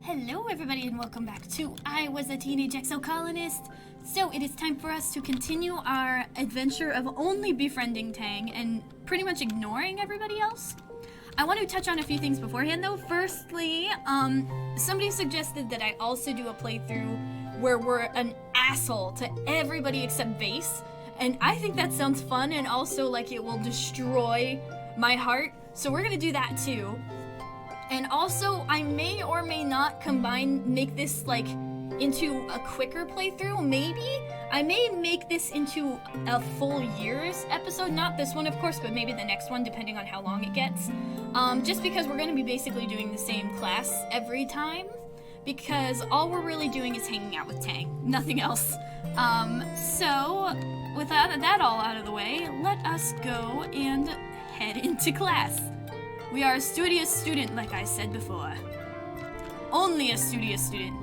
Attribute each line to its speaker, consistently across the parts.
Speaker 1: Hello everybody and welcome back to I Was a Teenage Exocolonist. So it is time for us to continue our adventure of only befriending Tang and pretty much ignoring everybody else. I want to touch on a few things beforehand though. Firstly, somebody suggested that I also do a playthrough where we're an asshole to everybody except Vase. And I think that sounds fun and also like it will destroy my heart. So we're gonna do that too. And also, I may or may not make this, like, into a quicker playthrough, maybe? I may make this into a full year's episode, not this one, of course, but maybe the next one, depending on how long it gets. Just because we're going to be basically doing the same class every time, because all we're really doing is hanging out with Tang, nothing else. So, with that all out of the way, let us go and head into class. We are a studious student, like I said before. Only a studious student.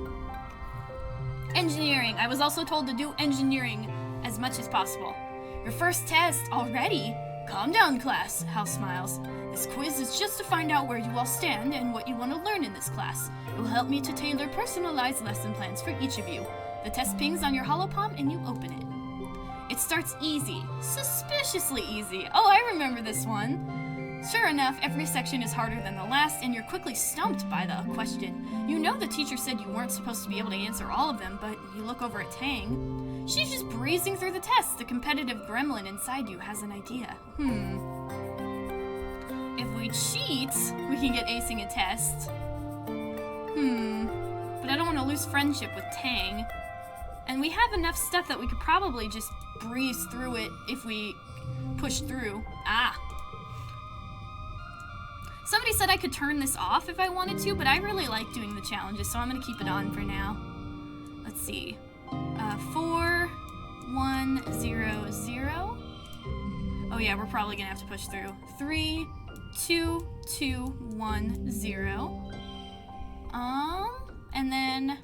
Speaker 1: Engineering. I was also told to do engineering as much as possible. Your first test already? Calm down, class, Hal smiles. This quiz is just to find out where you all stand and what you want to learn in this class. It will help me to tailor personalized lesson plans for each of you. The test pings on your hollow palm and you open it. It starts easy. Suspiciously easy. Oh, I remember this one. Sure enough, every section is harder than the last, and you're quickly stumped by the question. You know the teacher said you weren't supposed to be able to answer all of them, but you look over at Tang. She's just breezing through the tests. The competitive gremlin inside you has an idea. If we cheat, we can get acing a test. But I don't want to lose friendship with Tang. And we have enough stuff that we could probably just breeze through it if we push through. Somebody said I could turn this off if I wanted to, but I really like doing the challenges, so I'm going to keep it on for now. Let's see. 4, 1, 0, 0. Oh yeah, we're probably going to have to push through. 3, 2, 2, 1, 0. And then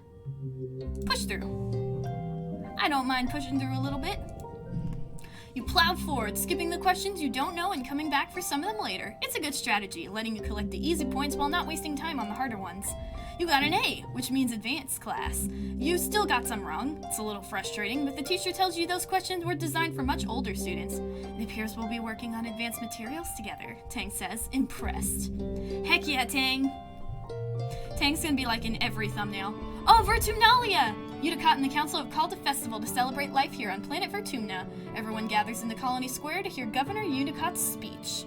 Speaker 1: push through. I don't mind pushing through a little bit. You plowed forward, skipping the questions you don't know and coming back for some of them later. It's a good strategy, letting you collect the easy points while not wasting time on the harder ones. You got an A, which means advanced class. You still got some wrong. It's a little frustrating, but the teacher tells you those questions were designed for much older students. It appears we'll be working on advanced materials together, Tang says, impressed. Heck yeah, Tang. Tang's gonna be like in every thumbnail. Oh, Vertumnalia! Uticott and the council have called a festival to celebrate life here on planet Vertumna. Everyone gathers in the colony square to hear Governor Uticott's speech.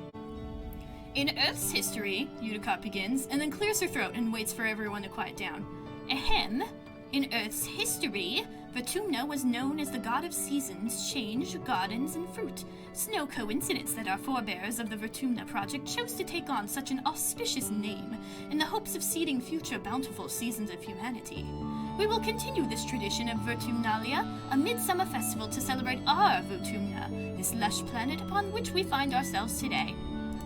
Speaker 1: In Earth's history, Uticott begins, and then clears her throat and waits for everyone to quiet down. Ahem. In Earth's history, Vertumna was known as the god of seasons, change, gardens, and fruit. It's no coincidence that our forebears of the Vertumna project chose to take on such an auspicious name in the hopes of seeding future bountiful seasons of humanity. We will continue this tradition of Vertumnalia, a midsummer festival to celebrate our Vertumna, this lush planet upon which we find ourselves today.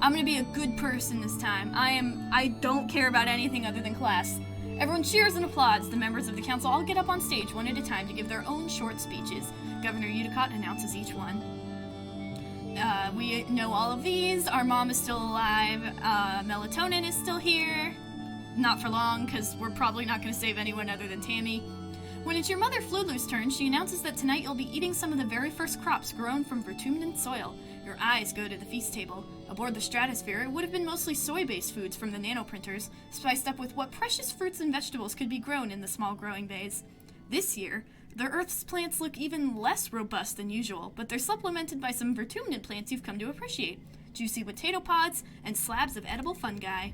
Speaker 1: I'm gonna be a good person this time. I don't care about anything other than class. Everyone cheers and applauds. The members of the council all get up on stage one at a time to give their own short speeches. Governor Uticott announces each one. We know all of these. Our mom is still alive. Melatonin is still here. Not for long, because we're probably not going to save anyone other than Tammy. When it's your mother Fludlu's turn, she announces that tonight you'll be eating some of the very first crops grown from Vertumnan soil. Your eyes go to the feast table. Aboard the Stratosphere, it would have been mostly soy-based foods from the nanoprinters, spiced up with what precious fruits and vegetables could be grown in the small growing bays. This year, the Earth's plants look even less robust than usual, but they're supplemented by some Vertumnan plants you've come to appreciate. Juicy potato pods and slabs of edible fungi.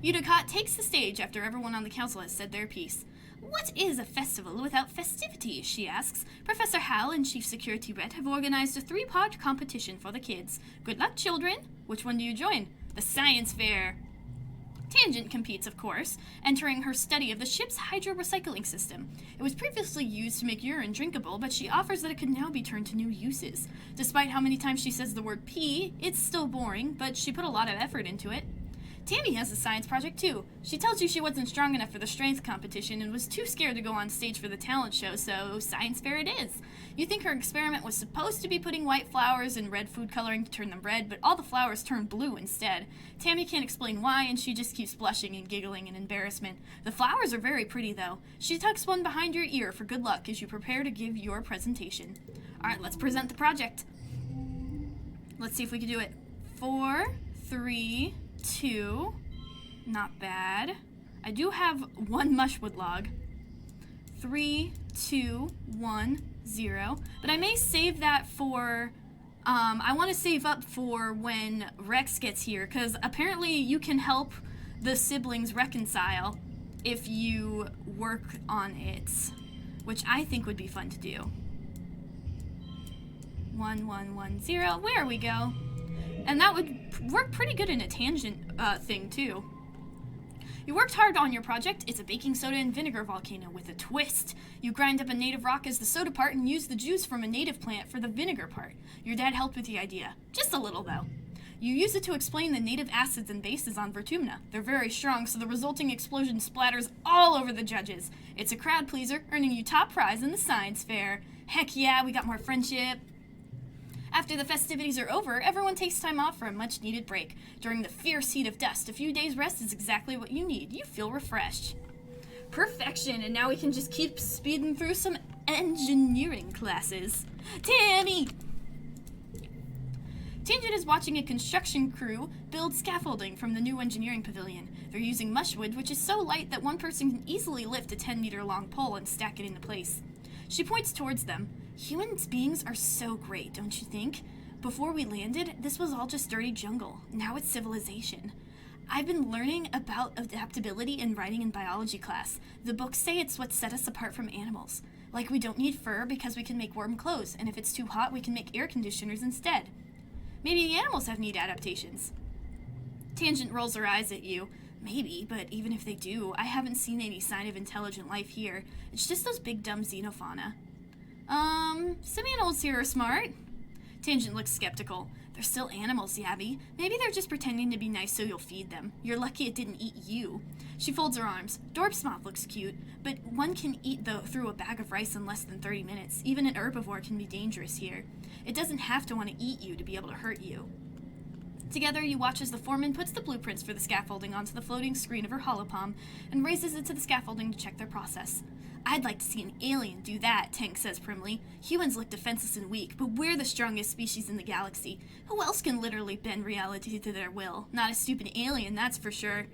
Speaker 1: Uticott takes the stage after everyone on the council has said their piece. What is a festival without festivities, she asks. Professor Hal and Chief Security Red have organized a 3-part competition for the kids. Good luck, children. Which one do you join? The science fair. Tangent competes, of course, entering her study of the ship's hydro-recycling system. It was previously used to make urine drinkable, but she offers that it could now be turned to new uses. Despite how many times she says the word pee, it's still boring, but she put a lot of effort into it. Tammy has a science project too. She tells you she wasn't strong enough for the strength competition and was too scared to go on stage for the talent show, so science fair it is. You think her experiment was supposed to be putting white flowers in red food coloring to turn them red, but all the flowers turned blue instead. Tammy can't explain why, and she just keeps blushing and giggling in embarrassment. The flowers are very pretty, though. She tucks one behind your ear for good luck as you prepare to give your presentation. Alright, let's present the project. Let's see if we can do it. 4, 3, 2. Not bad. I do have one mushwood log. 3, 2, 1, 0. But I may save that for... I want to save up for when Rex gets here, because apparently you can help the siblings reconcile if you work on it, which I think would be fun to do. 1, 1, 1, 0. There we go. And that would work pretty good in a tangent thing, too. You worked hard on your project. It's a baking soda and vinegar volcano with a twist. You grind up a native rock as the soda part and use the juice from a native plant for the vinegar part. Your dad helped with the idea. Just a little, though. You use it to explain the native acids and bases on Vertumna. They're very strong, so the resulting explosion splatters all over the judges. It's a crowd pleaser, earning you top prize in the science fair. Heck yeah, we got more friendship. After the festivities are over, everyone takes time off for a much-needed break. During the fierce heat of dust, a few days' rest is exactly what you need. You feel refreshed. Perfection, and now we can just keep speeding through some engineering classes. Tammy! Tangent is watching a construction crew build scaffolding from the new engineering pavilion. They're using mushwood, which is so light that one person can easily lift a 10-meter-long pole and stack it into place. She points towards them. Human beings are so great, don't you think? Before we landed, this was all just dirty jungle. Now it's civilization. I've been learning about adaptability in writing in biology class. The books say it's what set us apart from animals. Like we don't need fur because we can make warm clothes, and if it's too hot, we can make air conditioners instead. Maybe the animals have neat adaptations. Tangent rolls her eyes at you. Maybe, but even if they do, I haven't seen any sign of intelligent life here. It's just those big dumb xenofauna. Some animals here are smart. Tangent looks skeptical. They're still animals, Yabby. Maybe they're just pretending to be nice so you'll feed them. You're lucky it didn't eat you. She folds her arms. Dorpsmoth looks cute, but one can eat through a bag of rice in less than 30 minutes. Even an herbivore can be dangerous here. It doesn't have to want to eat you to be able to hurt you. Together, you watch as the foreman puts the blueprints for the scaffolding onto the floating screen of her holopalm and raises it to the scaffolding to check their process. I'd like to see an alien do that, Tang says primly. Humans look defenseless and weak, but we're the strongest species in the galaxy. Who else can literally bend reality to their will? Not a stupid alien, that's for sure.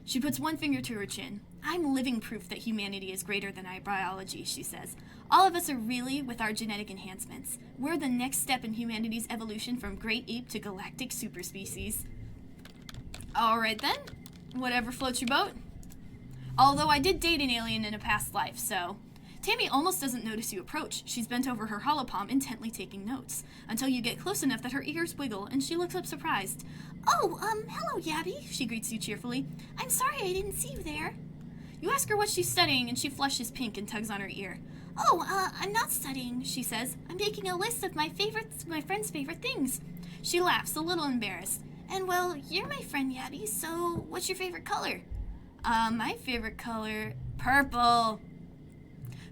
Speaker 1: She puts one finger to her chin. I'm living proof that humanity is greater than our biology, she says. All of us are really with our genetic enhancements. We're the next step in humanity's evolution from great ape to galactic superspecies. Alright then, whatever floats your boat. Although I did date an alien in a past life, so... Tammy almost doesn't notice you approach. She's bent over her holopalm, intently taking notes, until you get close enough that her ears wiggle, and she looks up surprised. Oh, hello, Yabby, she greets you cheerfully. I'm sorry I didn't see you there. You ask her what she's studying, and she flushes pink and tugs on her ear. Oh, I'm not studying, she says. I'm making a list of my friend's favorite things. She laughs, a little embarrassed. And, well, you're my friend, Yabby, so what's your favorite color? My favorite color, purple.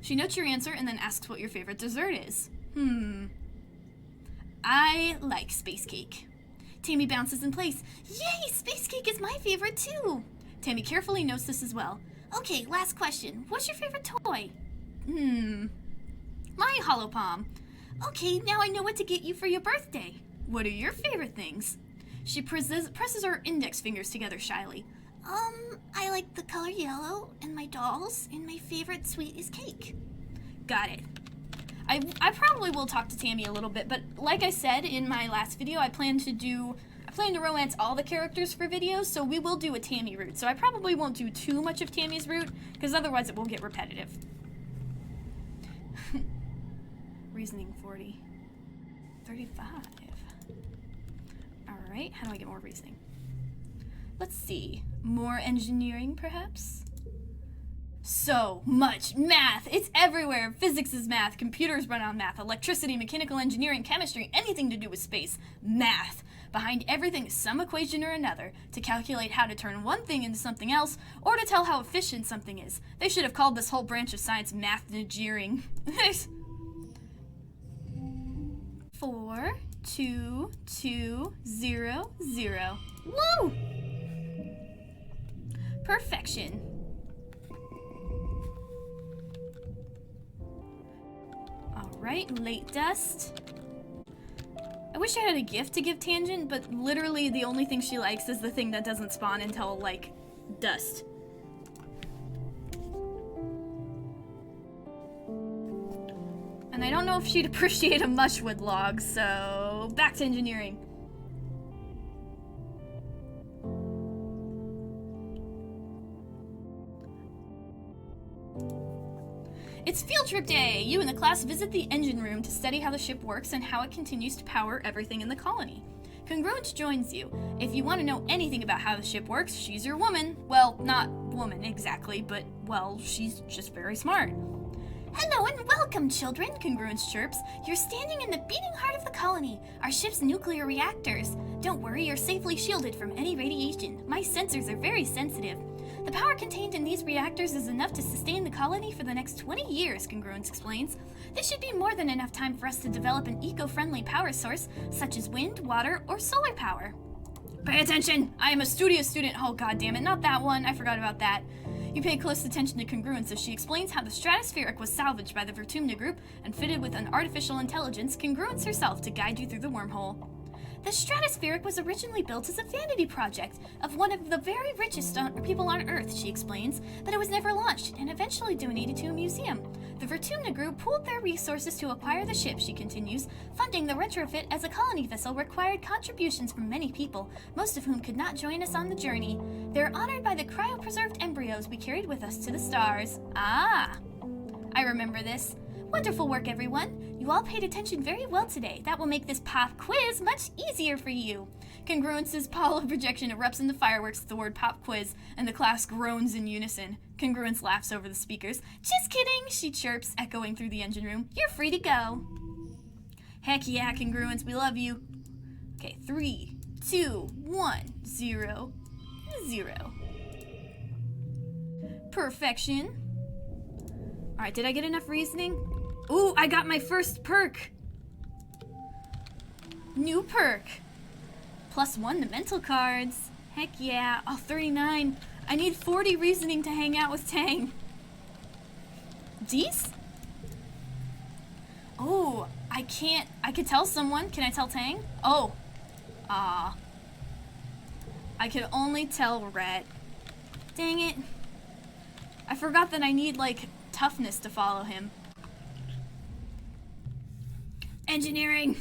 Speaker 1: She notes your answer and then asks what your favorite dessert is. I like space cake. Tammy bounces in place. Yay, space cake is my favorite too. Tammy carefully notes this as well. Okay, last question. What's your favorite toy? My holopalm. Okay, now I know what to get you for your birthday. What are your favorite things? She presses her index fingers together shyly. I like the color yellow, and my dolls, and my favorite sweet is cake. Got it. I probably will talk to Tammy a little bit, but like I said in my last video, I plan to romance all the characters for videos, so we will do a Tammy route. So I probably won't do too much of Tammy's route, because otherwise it will get repetitive. Reasoning 40. 35. Alright, how do I get more reasoning? Let's see. More engineering, perhaps? So much math! It's everywhere! Physics is math, computers run on math, electricity, mechanical engineering, chemistry, anything to do with space. Math! Behind everything is some equation or another to calculate how to turn one thing into something else or to tell how efficient something is. They should have called this whole branch of science math-engineering. 4, 2, 2, 0, 0. Woo! Perfection. Alright, late dust. I wish I had a gift to give Tangent, but literally the only thing she likes is the thing that doesn't spawn until, like, dust. And I don't know if she'd appreciate a mushwood log, so back to engineering. It's field trip day! You and the class visit the engine room to study how the ship works and how it continues to power everything in the colony. Congruence joins you. If you want to know anything about how the ship works, she's your woman. Well, not woman exactly, but, well, she's just very smart. Hello and welcome, children, Congruence chirps. You're standing in the beating heart of the colony, our ship's nuclear reactors. Don't worry, you're safely shielded from any radiation. My sensors are very sensitive. The power contained in these reactors is enough to sustain the colony for the next 20 years, Congruence explains. This should be more than enough time for us to develop an eco-friendly power source, such as wind, water, or solar power. Pay attention! I am a studio student. Oh, goddammit, not that one. I forgot about that. You pay close attention to Congruence as she explains how the stratospheric was salvaged by the Vertumna group and fitted with an artificial intelligence, Congruence herself, to guide you through the wormhole. The stratospheric was originally built as a vanity project of one of the very richest people on Earth, she explains, but it was never launched and eventually donated to a museum. The Vertumna group pooled their resources to acquire the ship, she continues. Funding the retrofit as a colony vessel required contributions from many people, most of whom could not join us on the journey. They're honored by the cryopreserved embryos we carried with us to the stars. Ah! I remember this. Wonderful work, everyone. You all paid attention very well today. That will make this pop quiz much easier for you. Congruence's Apollo projection erupts into fireworks at the word pop quiz, and the class groans in unison. Congruence laughs over the speakers. Just kidding, she chirps, echoing through the engine room. You're free to go. Heck yeah, Congruence, we love you. Okay, 3, 2, 1, 0, 0. Perfection. Alright, did I get enough reasoning? Ooh, I got my first perk. New perk. +1 to mental cards. Heck yeah. Oh, 39. I need 40 reasoning to hang out with Tang. Dees? Oh, I can't. I could tell someone. Can I tell Tang? Oh. I could only tell Rhett. Dang it. I forgot that I need, like, toughness to follow him. Engineering.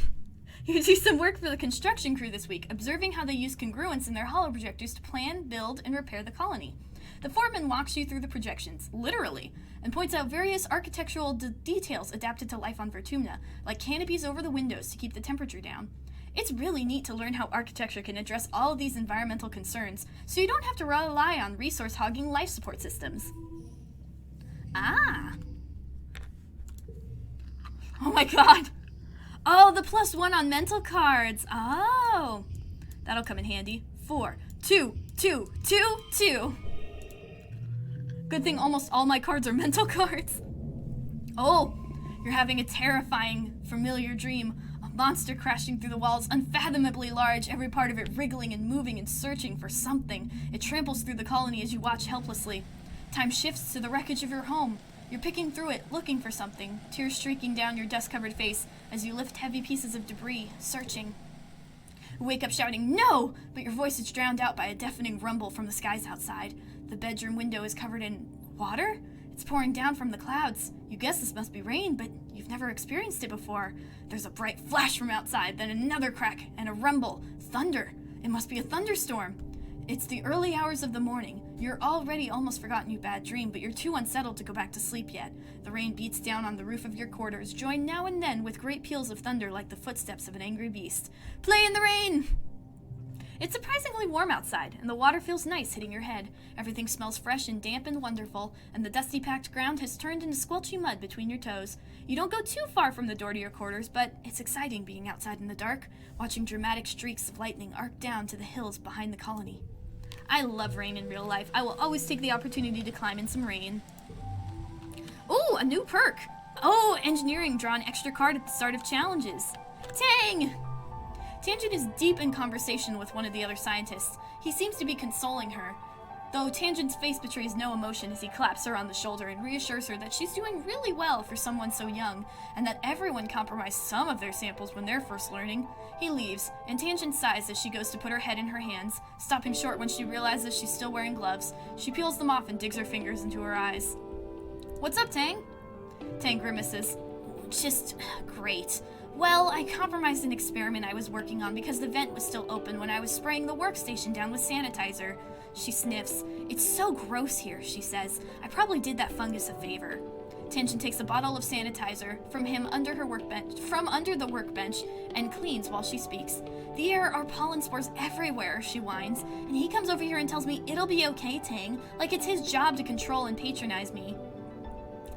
Speaker 1: You do some work for the construction crew this week, observing how they use congruence in their holoprojectors to plan, build, and repair the colony. The foreman walks you through the projections, literally, and points out various architectural details adapted to life on Vertumna, like canopies over the windows to keep the temperature down. It's really neat to learn how architecture can address all of these environmental concerns, so you don't have to rely on resource-hogging life support systems. Ah. Oh my god. Oh, the +1 on mental cards. Oh. That'll come in handy. 4, 2, 2, 2, 2. Good thing almost all my cards are mental cards. Oh, you're having a terrifying, familiar dream. A monster crashing through the walls, unfathomably large, every part of it wriggling and moving and searching for something. It tramples through the colony as you watch helplessly. Time shifts to the wreckage of your home. You're picking through it, looking for something, tears streaking down your dust-covered face as you lift heavy pieces of debris, searching. You wake up shouting, "No!" but your voice is drowned out by a deafening rumble from the skies outside. The bedroom window is covered in water? It's pouring down from the clouds. You guess this must be rain, but you've never experienced it before. There's a bright flash from outside, then another crack, and a rumble. Thunder. It must be a thunderstorm. It's the early hours of the morning. You're already almost forgotten your bad dream, but you're too unsettled to go back to sleep yet. The rain beats down on the roof of your quarters, joined now and then with great peals of thunder like the footsteps of an angry beast. Play in the rain! It's surprisingly warm outside, and the water feels nice hitting your head. Everything smells fresh and damp and wonderful, and the dusty packed ground has turned into squelchy mud between your toes. You don't go too far from the door to your quarters, but it's exciting being outside in the dark, watching dramatic streaks of lightning arc down to the hills behind the colony. I love rain in real life. I will always take the opportunity to climb in some rain. Ooh, a new perk! Oh, engineering, draw an extra card at the start of challenges. Tang! Tangent is deep in conversation with one of the other scientists. He seems to be consoling her, though Tangent's face betrays no emotion as he claps her on the shoulder and reassures her that she's doing really well for someone so young, and that everyone compromised some of their samples when they're first learning. He leaves, and Tangent sighs as she goes to put her head in her hands, stopping short when she realizes she's still wearing gloves. She peels them off and digs her fingers into her eyes. What's up, Tang? Tang grimaces. Just great. Well, I compromised an experiment I was working on because the vent was still open when I was spraying the workstation down with sanitizer. She sniffs. It's so gross here, she says. I probably did that fungus a favor. Tangent takes a bottle of sanitizer from under the workbench and cleans while she speaks. The air are pollen spores everywhere, she whines, and he comes over here and tells me it'll be okay, Tang, like it's his job to control and patronize me.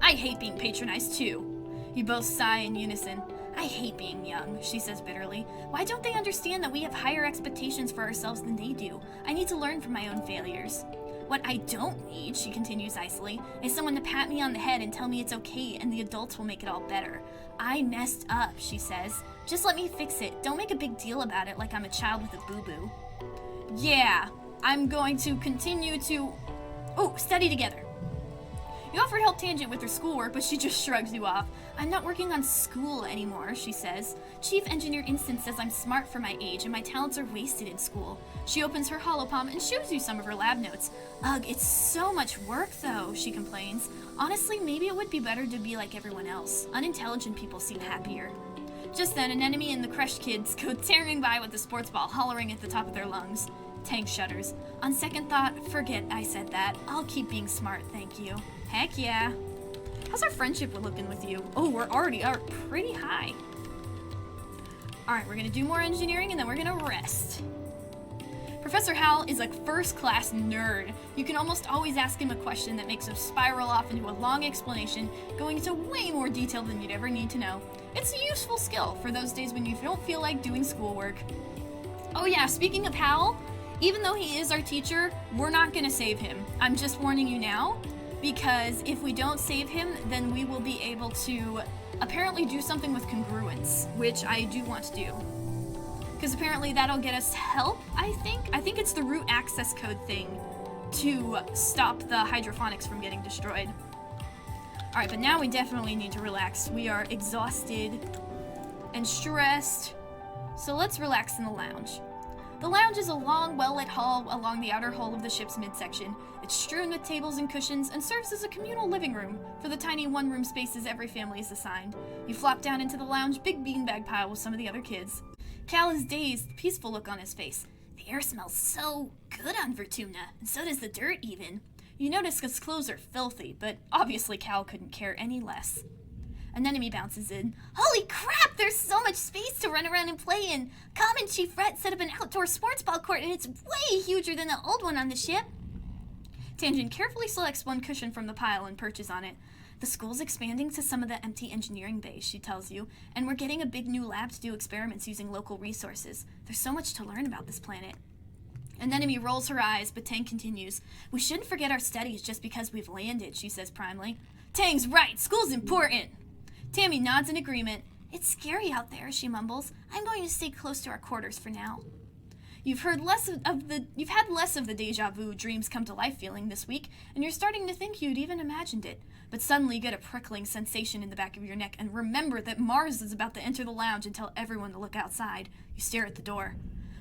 Speaker 1: I hate being patronized too. You both sigh in unison. I hate being young, she says bitterly. Why don't they understand that we have higher expectations for ourselves than they do? I need to learn from my own failures. What I don't need, she continues icily, is someone to pat me on the head and tell me it's okay and the adults will make it all better. I messed up, she says. Just let me fix it. Don't make a big deal about it like I'm a child with a boo-boo. Yeah, I'm going to continue to... Oh, study together. You offered help Tangent with her schoolwork, but she just shrugs you off. I'm not working on school anymore, she says. Chief Engineer Instant says I'm smart for my age and my talents are wasted in school. She opens her holopalm and shows you some of her lab notes. Ugh, it's so much work though, she complains. Honestly, maybe it would be better to be like everyone else. Unintelligent people seem happier. Just then, an enemy and the creche kids go tearing by with a sports ball, hollering at the top of their lungs. Tang shudders. On second thought, forget I said that. I'll keep being smart, thank you. Heck yeah. How's our friendship looking with you? Oh, we're already pretty high. Alright, we're gonna do more engineering and then we're gonna rest. Professor Howell is a first-class nerd. You can almost always ask him a question that makes him spiral off into a long explanation, going into way more detail than you'd ever need to know. It's a useful skill for those days when you don't feel like doing schoolwork. Oh yeah, speaking of Howell, even though he is our teacher, we're not gonna save him. I'm just warning you now, because if we don't save him, then we will be able to apparently do something with congruence, which I do want to do. Because apparently that'll get us help, I think. I think it's the root access code thing to stop the hydroponics from getting destroyed. Alright, but now we definitely need to relax. We are exhausted and stressed, so let's relax in the lounge. The lounge is a long, well-lit hall along the outer hull of the ship's midsection. It's strewn with tables and cushions and serves as a communal living room for the tiny one-room spaces every family is assigned. You flop down into the lounge big beanbag pile with some of the other kids. Cal is dazed, peaceful look on his face. The air smells so good on Vertumna, and so does the dirt even. You notice his clothes are filthy, but obviously Cal couldn't care any less. An enemy bounces in. Holy crap, there's so much space to run around and play in. Common Chief Rhett set up an outdoor sports ball court and it's way huger than the old one on the ship. Tangent carefully selects one cushion from the pile and perches on it. The school's expanding to some of the empty engineering bays, she tells you, and we're getting a big new lab to do experiments using local resources. There's so much to learn about this planet. An enemy rolls her eyes, but Tang continues. We shouldn't forget our studies just because we've landed, she says primly. Tang's right, school's important. Tammy nods in agreement. It's scary out there, she mumbles. I'm going to stay close to our quarters for now. You've had less of the deja vu dreams come to life feeling this week, and you're starting to think you'd even imagined it. But suddenly you get a prickling sensation in the back of your neck and remember that Mars is about to enter the lounge and tell everyone to look outside. You stare at the door.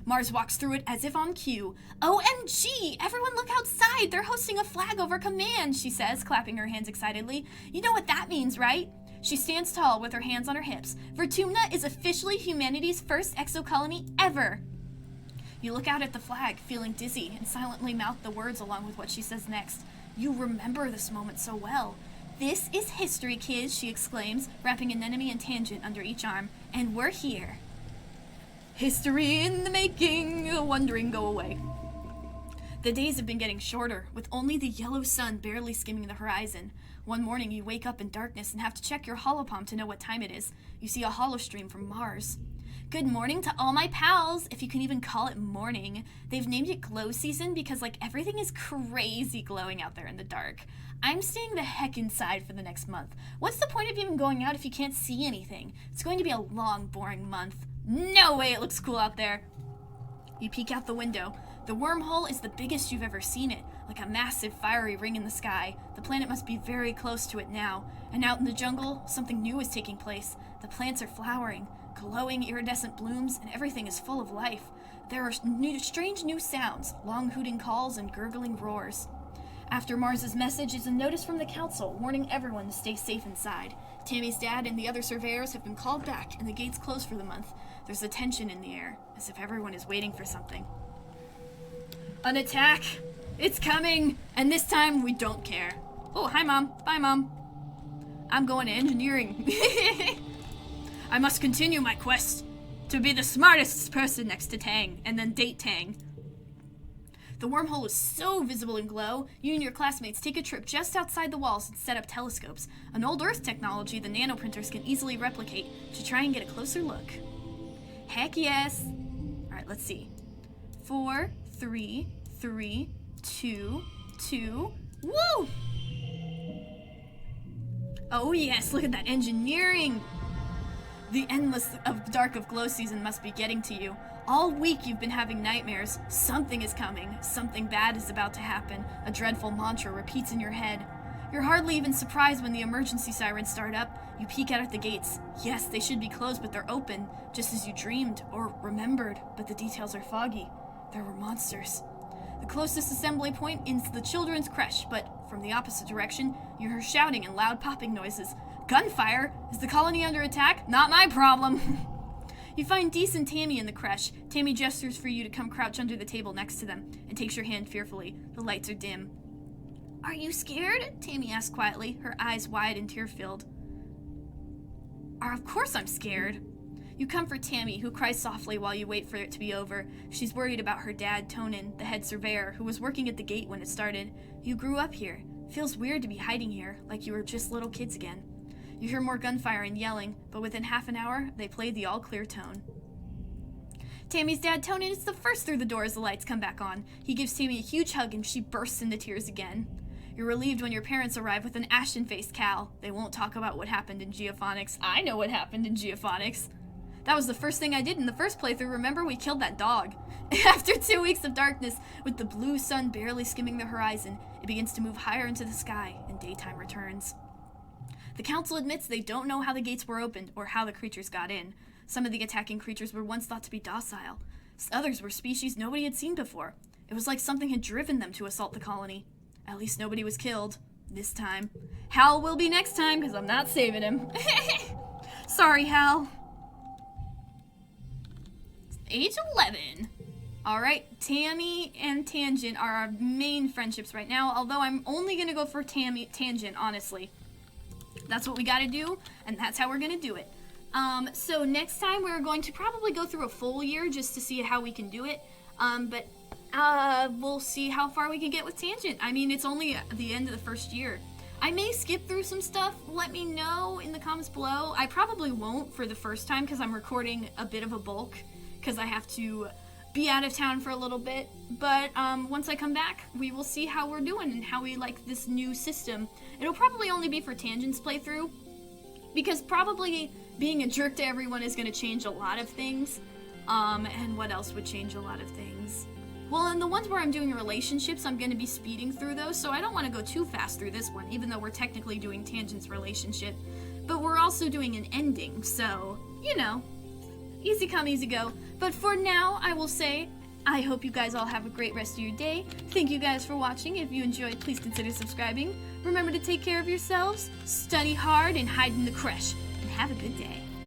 Speaker 1: Mars walks through it as if on cue. OMG! Everyone look outside! They're hosting a flag over command, she says, clapping her hands excitedly. You know what that means, right? She stands tall with her hands on her hips. Vertumna is officially humanity's first exocolony ever. You look out at the flag, feeling dizzy, and silently mouth the words along with what she says next. You remember this moment so well. This is history, kids, she exclaims, wrapping an enemy and Tangent under each arm. And we're here. History in the making. Wondering go away. The days have been getting shorter, with only the yellow sun barely skimming the horizon. One morning you wake up in darkness and have to check your holopalm to know what time it is. You see a holostream from Mars. Good morning to all my pals, if you can even call it morning. They've named it glow season because everything is crazy glowing out there in the dark. I'm staying the heck inside for the next month. What's the point of even going out if you can't see anything? It's going to be a long, boring month. No way it looks cool out there. You peek out the window. The wormhole is the biggest you've ever seen it, like a massive fiery ring in the sky. The planet must be very close to it now. And out in the jungle, something new is taking place. The plants are flowering, glowing iridescent blooms, and everything is full of life. There are strange new sounds, long hooting calls and gurgling roars. After Mars's message is a notice from the council warning everyone to stay safe inside. Tammy's dad and the other surveyors have been called back, and the gates closed for the month. There's a tension in the air, as if everyone is waiting for something. An attack! It's coming! And this time, we don't care. Oh, hi, Mom. Bye, Mom. I'm going to engineering. I must continue my quest to be the smartest person next to Tang, and then date Tang. The wormhole is so visible in glow, you and your classmates take a trip just outside the walls and set up telescopes, an old Earth technology the nanoprinters can easily replicate, to try and get a closer look. Heck yes! Alright, let's see. 4, 3, 3, 2, 2, woo! Oh yes, look at that engineering! The endless dark of glow season must be getting to you. All week you've been having nightmares. Something is coming. Something bad is about to happen. A dreadful mantra repeats in your head. You're hardly even surprised when the emergency sirens start up. You peek out at the gates. Yes, they should be closed, but they're open, just as you dreamed, or remembered, but the details are foggy. There were monsters. The closest assembly point is the children's creche, but from the opposite direction, you hear shouting and loud popping noises. Gunfire? Is the colony under attack? Not my problem. You find Deece and Tammy in the creche. Tammy gestures for you to come crouch under the table next to them and takes your hand fearfully. The lights are dim. Are you scared? Tammy asks quietly, her eyes wide and tear-filled. Of course I'm scared. You comfort Tammy, who cries softly while you wait for it to be over. She's worried about her dad, Tonin, the head surveyor, who was working at the gate when it started. You grew up here. Feels weird to be hiding here, like you were just little kids again. You hear more gunfire and yelling, but within half an hour, they play the all-clear tone. Tammy's dad, Tonin, is the first through the door as the lights come back on. He gives Tammy a huge hug and she bursts into tears again. You're relieved when your parents arrive with an ashen-faced Cal. They won't talk about what happened in Geophonics. I know what happened in Geophonics. That was the first thing I did in the first playthrough. Remember, we killed that dog. After 2 weeks of darkness, with the blue sun barely skimming the horizon, it begins to move higher into the sky and daytime returns. The council admits they don't know how the gates were opened or how the creatures got in. Some of the attacking creatures were once thought to be docile. Others were species nobody had seen before. It was like something had driven them to assault the colony. At least nobody was killed. This time. Hal will be next time, because I'm not saving him. Sorry, Hal. Age 11. Alright, Tammy and Tangent are our main friendships right now, although I'm only going to go for Tangent, honestly. That's what we gotta do, and that's how we're gonna do it. So next time we're going to probably go through a full year just to see how we can do it. But we'll see how far we can get with Tangent. I mean, it's only the end of the first year. I may skip through some stuff. Let me know in the comments below. I probably won't for the first time because I'm recording a bit of a bulk because I have to be out of town for a little bit. But once I come back, we will see how we're doing and how we like this new system. It'll probably only be for Tangent's playthrough because probably being a jerk to everyone is going to change a lot of things. And what else would change a lot of things? Well, in the ones where I'm doing relationships, I'm going to be speeding through those, so I don't want to go too fast through this one, even though we're technically doing Tangent's relationship. But we're also doing an ending, so, you know, easy come, easy go. But for now, I will say, I hope you guys all have a great rest of your day. Thank you guys for watching. If you enjoyed, please consider subscribing. Remember to take care of yourselves, study hard, and hide in the creche. And have a good day.